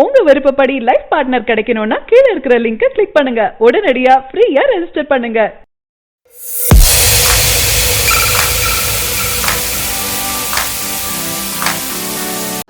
உங்க விருப்பப்படி life partner கிடைக்கணும்னா கீழே இருக்கிற லிங்கை கிளிக் பண்ணுங்க. உடனடியா ஃப்ரீயா ரெஜிஸ்டர் பண்ணுங்க.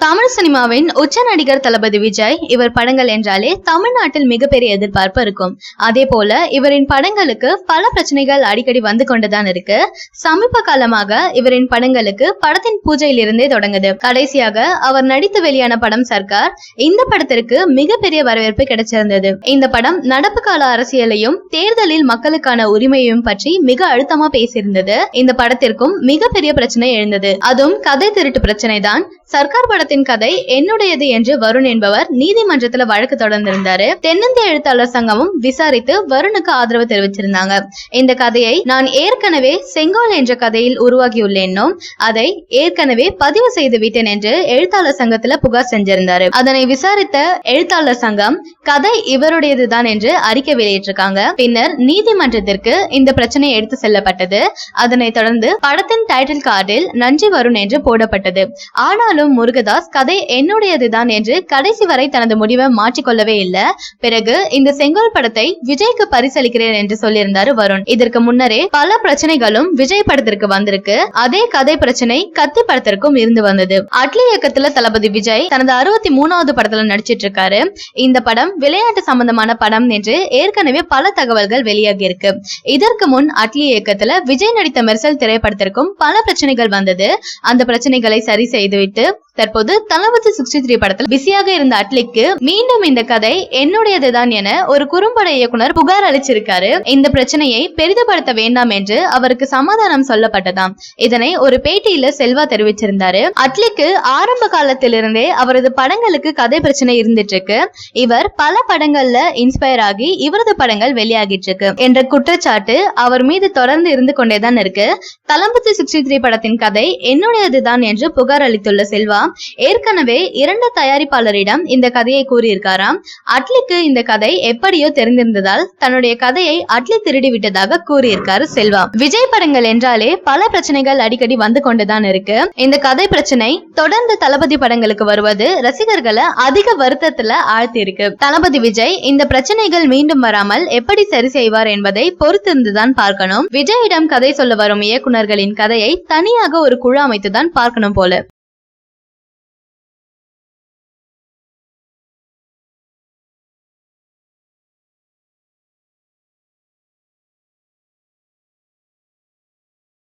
தமிழ் சினிமாவின் உச்ச நடிகர் தளபதி விஜய். இவர் படங்கள் என்றாலே தமிழ்நாட்டில் மிகப்பெரிய எதிர்பார்ப்பு இருக்கும். அதே போல இவரின் படங்களுக்கு பல பிரச்சனைகள் அடிக்கடி வந்து கொண்டுதான் இருக்கு. சமீப காலமாக இவரின் படங்களுக்கு படத்தின் பூஜையில் இருந்தே தொடங்குது. கடைசியாக அவர் நடித்து வெளியான படம் சர்க்கார். இந்த படத்திற்கு மிகப்பெரிய வரவேற்பு கிடைச்சிருந்தது. இந்த படம் நடப்பு கால அரசியலையும் தேர்தலில் மக்களுக்கான உரிமையையும் பற்றி மிக அழுத்தமா பேசியிருந்தது. இந்த படத்திற்கும் மிகப்பெரிய பிரச்சனை எழுந்தது. அதுவும் கதை திருட்டு பிரச்சனை தான். சர்க்கார் படத்தின் கதை என்னுடையது என்று வருண் என்பவர் நீதிமன்றத்துல வழக்கு தொடர்ந்திருந்தாரு. தென்னிந்திய எழுத்தாளர் சங்கமும் விசாரித்து வருணுக்கு ஆதரவு தெரிவிச்சிருந்தாங்க. இந்த கதையை நான் ஏற்கனவே செங்கோல் என்ற கதையில் உருவாக்கியுள்ளேன்னும் அதை ஏற்கனவே பதிவு செய்து விட்டேன் என்று எழுத்தாளர் சங்கத்துல புகார் செஞ்சிருந்தாரு. அதனை விசாரித்த எழுத்தாளர் சங்கம் கதை இவருடையதுதான் என்று அறிக்கை வெளியிட்டிருக்காங்க. பின்னர் நீதிமன்றத்திற்கு இந்த பிரச்சனை எடுத்து செல்லப்பட்டது. அதனைத் தொடர்ந்து படத்தின் டைட்டில் கார்டில் நன்றி வருண் என்று போடப்பட்டது. ஆனால் முருகதாஸ் கதை என்னுடையதுதான் என்று கடைசி வரை தனது முடிவை மாற்றிக்கொள்ளவே இல்லை. பிறகு இந்த செங்கோல் படத்தை விஜய்க்கு பரிசளிக்கிறேன் என்று சொல்லியிருந்தாரு வருண். இதற்கு முன்னரே பல பிரச்சனைகளும் விஜய் படத்திற்கு வந்திருக்கு. அதே கதை பிரச்சனை கத்தி படத்திற்கும் இருந்து வந்தது. அட்லி இயக்கத்துல தளபதி விஜய் தனது 63வது படத்துல நடிச்சிட்டு இருக்காரு. இந்த படம் விளையாட்டு சம்பந்தமான படம் என்று ஏற்கனவே பல தகவல்கள் வெளியாகி இருக்கு. இதற்கு முன் அட்லி இயக்கத்துல விஜய் நடித்த மெர்சல் திரைப்படத்திற்கும் பல பிரச்சனைகள் வந்தது. அந்த பிரச்சனைகளை சரி செய்துவிட்டு தற்போது தளபதி 63 படத்தில் பிஸியாக இருந்த அட்லிக்கு மீண்டும் இந்த கதை என்னுடையதுதான் என ஒரு குறும்பட இயக்குனர் புகார் அளிச்சிருக்காரு. இந்த பிரச்சனையை பெரிதுபடுத்த வேண்டாம் என்று அவருக்கு சமாதானம் சொல்லப்பட்டதாம். இதனை ஒரு பேட்டியில செல்வா தெரிவிச்சிருந்தாரு. அட்லிக்கு ஆரம்ப காலத்திலிருந்தே அவரது படங்களுக்கு கதை பிரச்சனை இருந்துட்டு இருக்கு. இவர் பல படங்கள்ல இன்ஸ்பயர் ஆகி இவரது படங்கள் வெளியாகிட்டு இருக்கு என்ற குற்றச்சாட்டு அவர் மீது தொடர்ந்து இருந்து கொண்டேதான் இருக்கு. தளபதி 63 படத்தின் கதை என்னுடையதுதான் என்று புகார் அளித்துள்ள செல்வா ஏற்கனவே 2 தயாரிப்பாளரிடம் இந்த கதையை கூறியிருக்காராம். அட்லிக்கு இந்த கதை எப்படியோ தெரிந்திருந்ததால் தன்னுடைய கதையை அட்லி திருடி விட்டதாக கூறியிருக்காரு செல்வா. விஜய் படங்கள் என்றாலே பல பிரச்சனைகள் அடிக்கடி வந்து கொண்டுதான் இருக்கு. இந்த கதை பிரச்சனை தொடர்ந்து தளபதி படங்களுக்கு வருவது ரசிகர்களை அதிக வருத்தத்துல ஆழ்த்தி இருக்கு. தளபதி விஜய் இந்த பிரச்சனைகள் மீண்டும் வராமல் எப்படி சரி செய்வார் என்பதை பொறுத்திருந்துதான் பார்க்கணும். விஜயிடம் கதை சொல்ல வரும் இயக்குனர்களின் கதையை தனியாக ஒரு குழு அமைத்துதான் பார்க்கணும் போல.